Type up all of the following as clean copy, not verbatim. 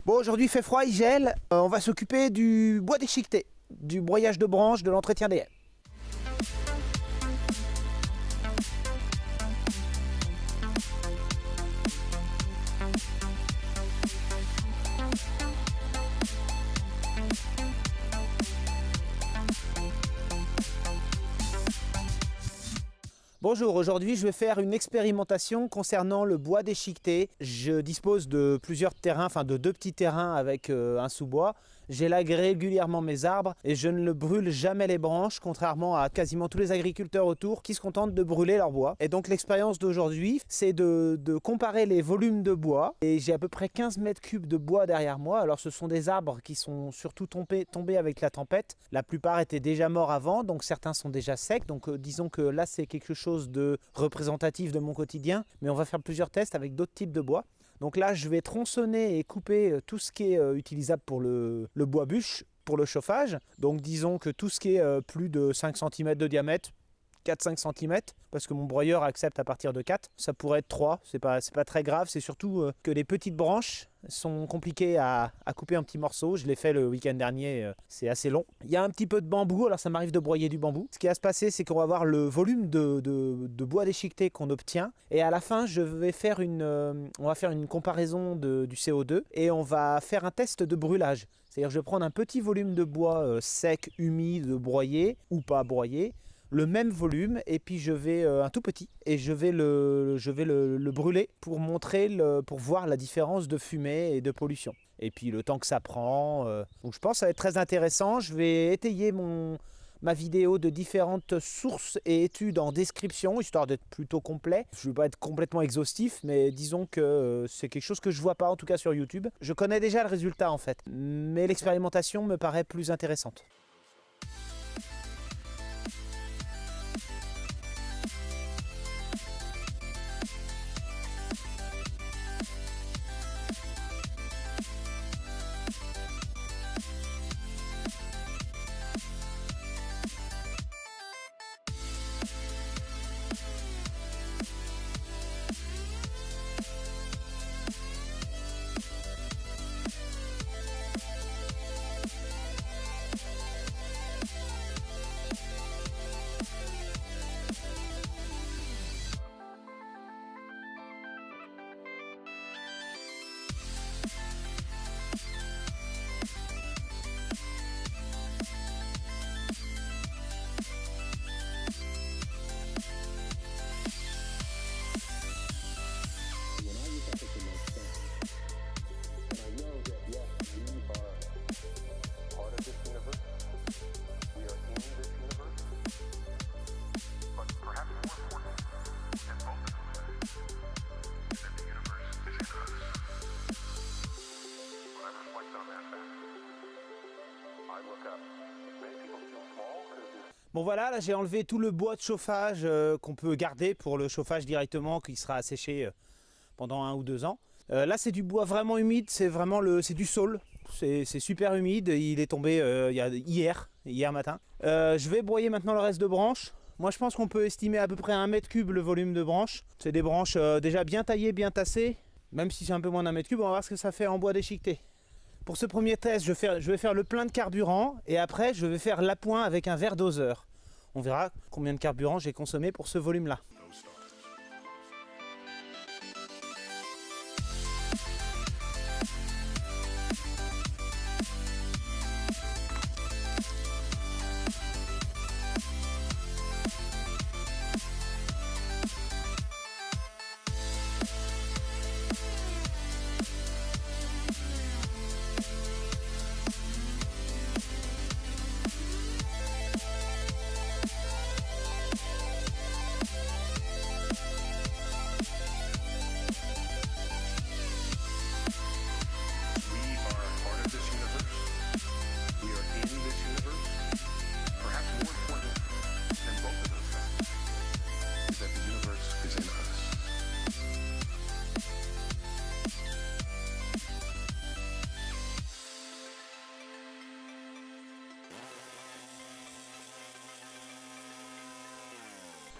Bon, aujourd'hui il fait froid, il gèle. On va s'occuper du bois déchiqueté, du broyage de branches, de l'entretien des haies. Bonjour, aujourd'hui je vais faire une expérimentation concernant le bois déchiqueté. Je dispose de plusieurs terrains, enfin de 2 petits terrains avec un sous-bois. J'élague régulièrement mes arbres et je ne le brûle jamais les branches, contrairement à quasiment tous les agriculteurs autour qui se contentent de brûler leur bois. Et donc l'expérience d'aujourd'hui, c'est de comparer les volumes de bois. Et j'ai à peu près 15 mètres cubes de bois derrière moi. Alors ce sont des arbres qui sont surtout tombés avec la tempête. La plupart étaient déjà morts avant, donc certains sont déjà secs. Donc disons que là c'est quelque chose de représentatif de mon quotidien. Mais on va faire plusieurs tests avec d'autres types de bois. Donc là, je vais tronçonner et couper tout ce qui est utilisable pour le bois bûche, pour le chauffage. Donc disons que tout ce qui est plus de 5 cm de diamètre, 4-5 cm, parce que mon broyeur accepte à partir de 4. Ça pourrait être 3, c'est pas très grave. C'est surtout que les petites branches sont compliquées à couper en petits morceaux. Je l'ai fait le week-end dernier, c'est assez long. Il y a un petit peu de bambou, alors ça m'arrive de broyer du bambou. Ce qui va se passer, c'est qu'on va voir le volume de bois déchiqueté qu'on obtient. Et à la fin, on va faire une comparaison du CO2 et on va faire un test de brûlage. C'est-à-dire que je vais prendre un petit volume de bois sec, humide, broyé ou pas broyé, le même volume, et puis je vais un tout petit et je vais le brûler pour pour voir la différence de fumée et de pollution et puis le temps que ça prend. Donc je pense que ça va être très intéressant. Je vais étayer ma vidéo de différentes sources et études en description, histoire d'être plutôt complet. Je ne vais pas être complètement exhaustif, mais disons que c'est quelque chose que je ne vois pas, en tout cas sur YouTube. Je connais déjà le résultat en fait, mais l'expérimentation me paraît plus intéressante. Bon voilà, là j'ai enlevé tout le bois de chauffage qu'on peut garder pour le chauffage directement, qui sera asséché pendant 1 ou 2 ans. Là c'est du bois vraiment humide, c'est du saule, c'est super humide, il est tombé hier matin. Je vais broyer maintenant le reste de branches. Moi je pense qu'on peut estimer à peu près 1 mètre cube le volume de branches. C'est des branches déjà bien taillées, bien tassées, même si c'est un peu moins d'1 mètre cube. On va voir ce que ça fait en bois déchiqueté. Pour ce premier test, je vais faire le plein de carburant et après je vais faire l'appoint avec un verre doseur. On verra combien de carburant j'ai consommé pour ce volume-là.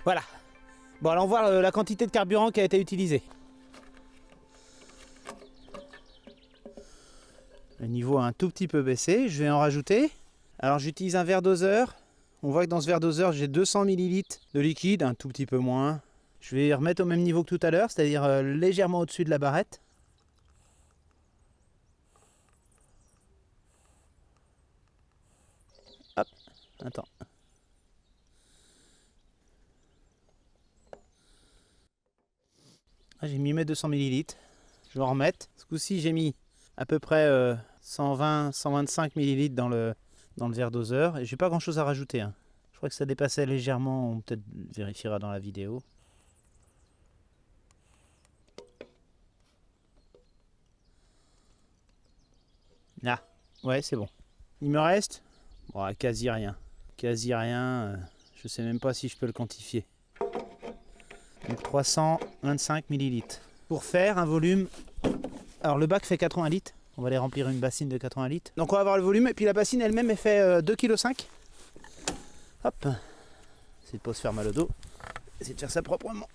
Voilà. Bon, allons voir la quantité de carburant qui a été utilisée. Le niveau a un tout petit peu baissé, je vais en rajouter. Alors j'utilise un verre doseur. On voit que dans ce verre doseur, j'ai 200 ml de liquide, un tout petit peu moins. Je vais remettre au même niveau que tout à l'heure, c'est-à-dire légèrement au-dessus de la barrette. Hop, attends. Ah, j'ai mis mes 200 ml. Je vais en remettre. Ce coup-ci, j'ai mis à peu près 120-125 ml dans le verre doseur. Et j'ai pas grand-chose à rajouter. Hein. Je crois que ça dépassait légèrement. On peut-être vérifiera dans la vidéo. Ah, ouais, c'est bon. Il me reste quasi rien. Quasi rien. Je sais même pas si je peux le quantifier. Donc 325 ml. Pour faire un volume... Alors le bac fait 80 litres. On va aller remplir une bassine de 80 litres. Donc on va avoir le volume. Et puis la bassine elle-même elle fait 2,5 kg. Hop. C'est de pas se faire mal au dos. Essayer de faire ça proprement.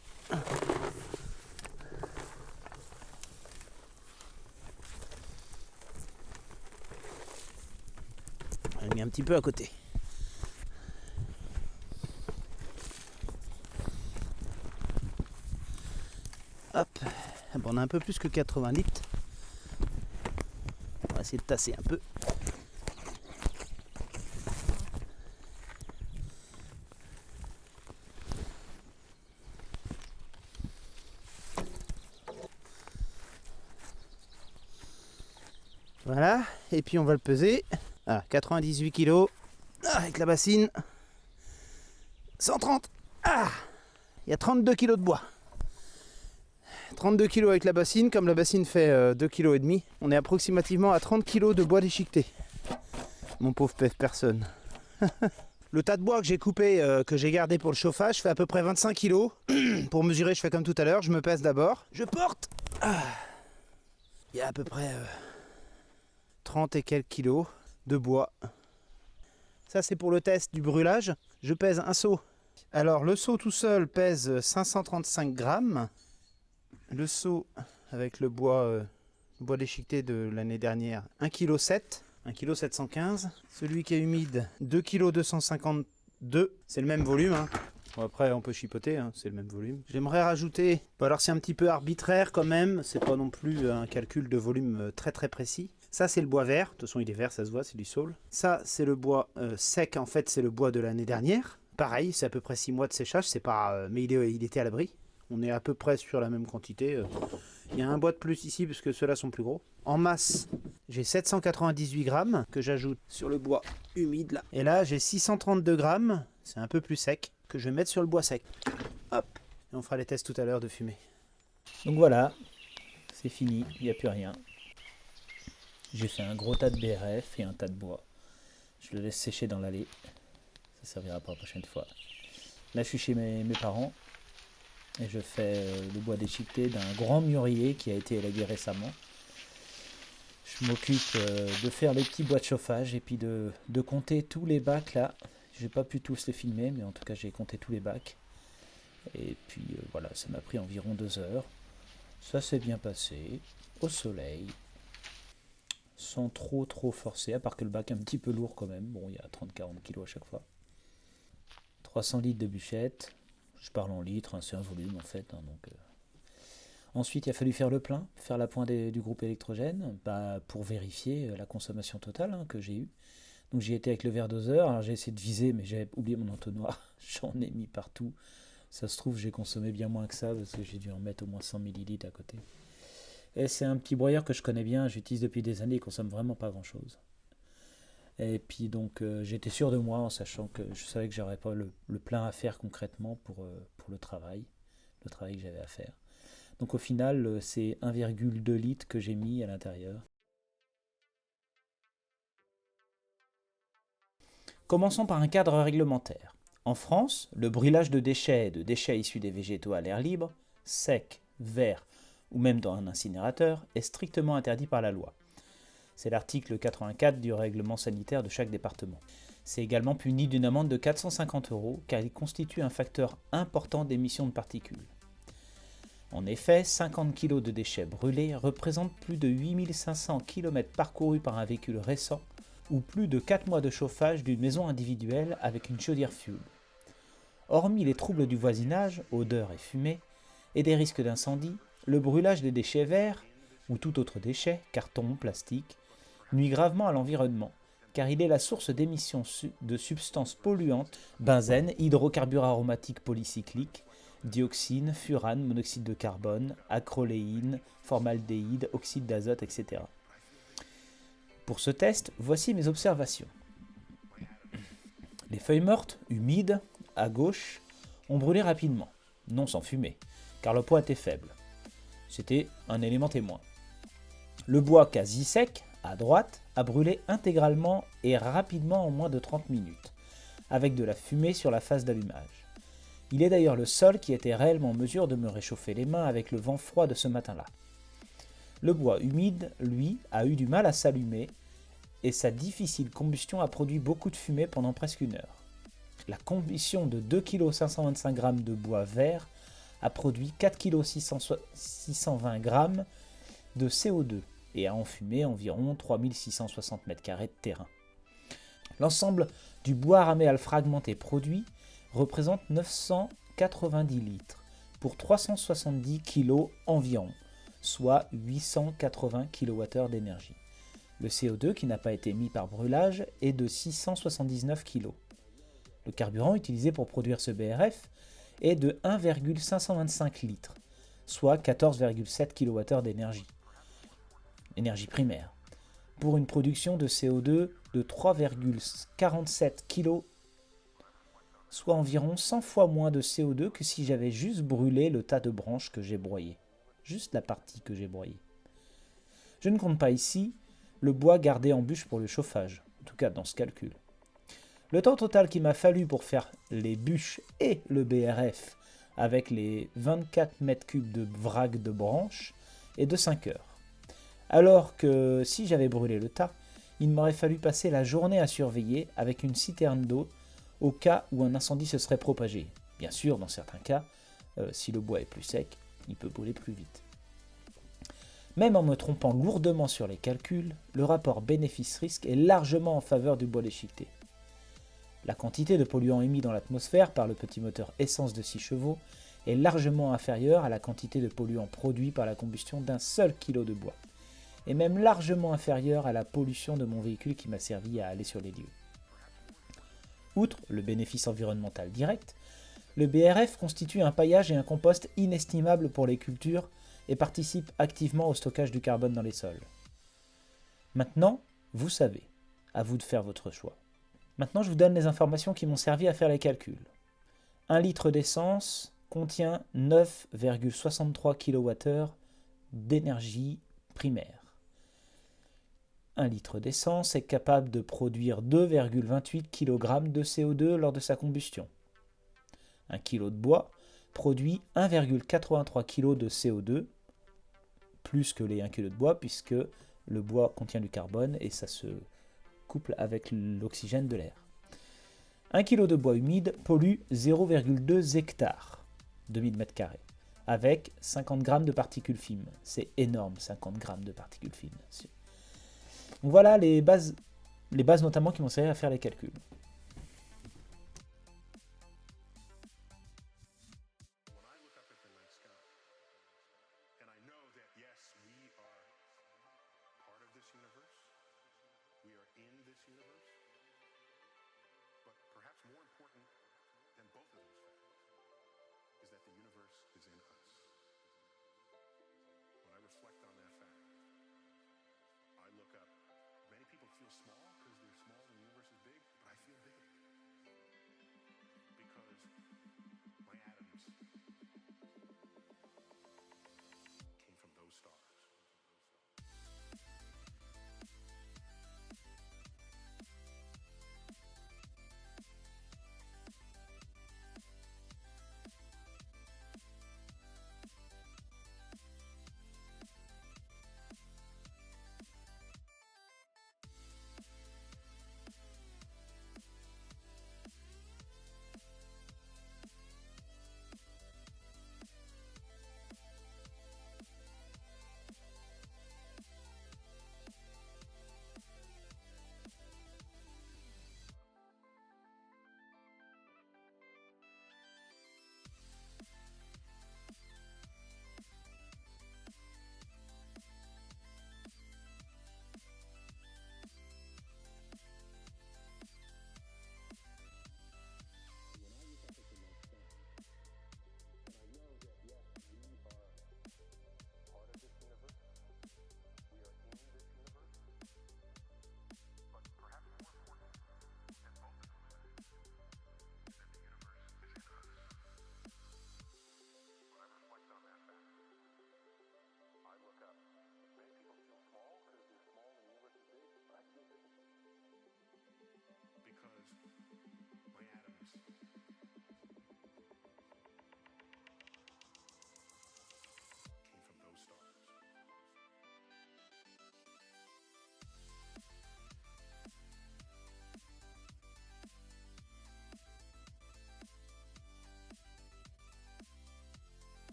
On met un petit peu à côté. Hop. Bon, on a un peu plus que 80 litres. On va essayer de tasser un peu. Voilà, et puis on va le peser. Ah, 98 kg avec la bassine. 130. Ah, il y a 32 kg de bois. 32 kg avec la bassine, comme la bassine fait 2,5 kg, on est approximativement à 30 kg de bois déchiqueté. Mon pauvre personne. Le tas de bois que j'ai coupé, que j'ai gardé pour le chauffage, fait à peu près 25 kg. Pour mesurer, je fais comme tout à l'heure, je me pèse d'abord. Je porte. Ah, il y a à peu près 30 et quelques kilos de bois. Ça c'est pour le test du brûlage. Je pèse un seau. Alors le seau tout seul pèse 535 grammes. Le seau avec le bois déchiqueté de l'année dernière, 1,7 kg, 1,715 kg. Celui qui est humide, 2,252 kg. C'est le même volume. Hein. Bon, après on peut chipoter, hein, c'est le même volume. J'aimerais rajouter, alors c'est un petit peu arbitraire quand même, c'est pas non plus un calcul de volume très très précis. Ça c'est le bois vert, de toute façon il est vert, ça se voit, c'est du saule. Ça c'est le bois sec, en fait c'est le bois de l'année dernière. Pareil, c'est à peu près 6 mois de séchage, c'est pas, mais il était à l'abri. On est à peu près sur la même quantité. Il y a un bois de plus ici parce que ceux-là sont plus gros. En masse, j'ai 798 grammes que j'ajoute sur le bois humide là. Et là, j'ai 632 grammes, c'est un peu plus sec, que je vais mettre sur le bois sec. Hop. Et on fera les tests tout à l'heure de fumée. Donc voilà, c'est fini, il n'y a plus rien. J'ai fait un gros tas de BRF et un tas de bois. Je le laisse sécher dans l'allée. Ça servira pour la prochaine fois. Là, je suis chez mes parents. Et je fais le bois déchiqueté d'un grand mûrier qui a été élagué récemment. Je m'occupe de faire les petits bois de chauffage et puis de compter tous les bacs là. J'ai pas pu tous les filmer, mais en tout cas j'ai compté tous les bacs. Et puis voilà, ça m'a pris environ 2 heures. Ça s'est bien passé, au soleil, sans trop forcer, à part que le bac est un petit peu lourd quand même. Bon, il y a 30-40 kg à chaque fois. 300 litres de bûchette. Je parle en litres, hein, c'est un volume en fait. Hein, donc, Ensuite, il a fallu faire le plein, faire la pointe du groupe électrogène pour vérifier la consommation totale hein, que j'ai eue. Donc j'ai été avec le verre doseur, alors j'ai essayé de viser, mais j'avais oublié mon entonnoir. J'en ai mis partout. Ça se trouve, j'ai consommé bien moins que ça, parce que j'ai dû en mettre au moins 100 ml à côté. Et c'est un petit broyeur que je connais bien, j'utilise depuis des années, il ne consomme vraiment pas grand-chose. Et puis donc j'étais sûr de moi en sachant que je savais que j'aurais pas le plein à faire concrètement pour le travail que j'avais à faire. Donc au final c'est 1,2 litre que j'ai mis à l'intérieur. Commençons par un cadre réglementaire. En France, le brûlage de déchets et de déchets issus des végétaux à l'air libre, secs, verts ou même dans un incinérateur est strictement interdit par la loi. C'est l'article 84 du règlement sanitaire de chaque département. C'est également puni d'une amende de 450 € car il constitue un facteur important d'émission de particules. En effet, 50 kg de déchets brûlés représentent plus de 8500 km parcourus par un véhicule récent ou plus de 4 mois de chauffage d'une maison individuelle avec une chaudière fuel. Hormis les troubles du voisinage, odeurs et fumée, et des risques d'incendie, le brûlage des déchets verts, ou tout autre déchet, carton, plastique, nuit gravement à l'environnement, car il est la source d'émissions de substances polluantes, benzène, hydrocarbures aromatiques polycycliques, dioxine, furane, monoxyde de carbone, acroléine, formaldéhyde, oxyde d'azote, etc. Pour ce test, voici mes observations. Les feuilles mortes, humides, à gauche, ont brûlé rapidement, non sans fumée, car le poids était faible. C'était un élément témoin. Le bois quasi sec, à droite, a brûlé intégralement et rapidement en moins de 30 minutes, avec de la fumée sur la phase d'allumage. Il est d'ailleurs le seul qui était réellement en mesure de me réchauffer les mains avec le vent froid de ce matin-là. Le bois humide, lui, a eu du mal à s'allumer, et sa difficile combustion a produit beaucoup de fumée pendant presque une heure. La combustion de 2,525 kg de bois vert a produit 4,620 kg de CO2 et a enfumé environ 3660 m² de terrain. L'ensemble du bois ramé fragmenté produit représente 990 litres pour 370 kg environ, soit 880 kWh d'énergie. Le CO2 qui n'a pas été émis par brûlage est de 679 kg. Le carburant utilisé pour produire ce BRF est de 1,525 litres, soit 14,7 kWh d'énergie, énergie primaire, pour une production de CO2 de 3,47 kg, soit environ 100 fois moins de CO2 que si j'avais juste brûlé le tas de branches que j'ai broyé, juste la partie que j'ai broyée. Je ne compte pas ici le bois gardé en bûche pour le chauffage, en tout cas dans ce calcul. Le temps total qu'il m'a fallu pour faire les bûches et le BRF avec les 24 m3 de vrac de branches est de 5 heures. Alors que si j'avais brûlé le tas, il m'aurait fallu passer la journée à surveiller avec une citerne d'eau au cas où un incendie se serait propagé. Bien sûr, dans certains cas, si le bois est plus sec, il peut brûler plus vite. Même en me trompant lourdement sur les calculs, le rapport bénéfice-risque est largement en faveur du bois déchiqueté. La quantité de polluants émis dans l'atmosphère par le petit moteur essence de 6 chevaux est largement inférieure à la quantité de polluants produits par la combustion d'un seul kilo de bois, et même largement inférieure à la pollution de mon véhicule qui m'a servi à aller sur les lieux. Outre le bénéfice environnemental direct, le BRF constitue un paillage et un compost inestimables pour les cultures et participe activement au stockage du carbone dans les sols. Maintenant, vous savez, à vous de faire votre choix. Maintenant, je vous donne les informations qui m'ont servi à faire les calculs. 1 litre d'essence contient 9,63 kWh d'énergie primaire. 1 litre d'essence est capable de produire 2,28 kg de CO2 lors de sa combustion. 1 kg de bois produit 1,83 kg de CO2, plus que les 1 kg de bois, puisque le bois contient du carbone et ça se couple avec l'oxygène de l'air. 1 kg de bois humide pollue 0,2 hectares, 2000 m², avec 50 g de particules fines. C'est énorme, 50 g de particules fines. Donc voilà les bases notamment qui m'ont servi à faire les calculs.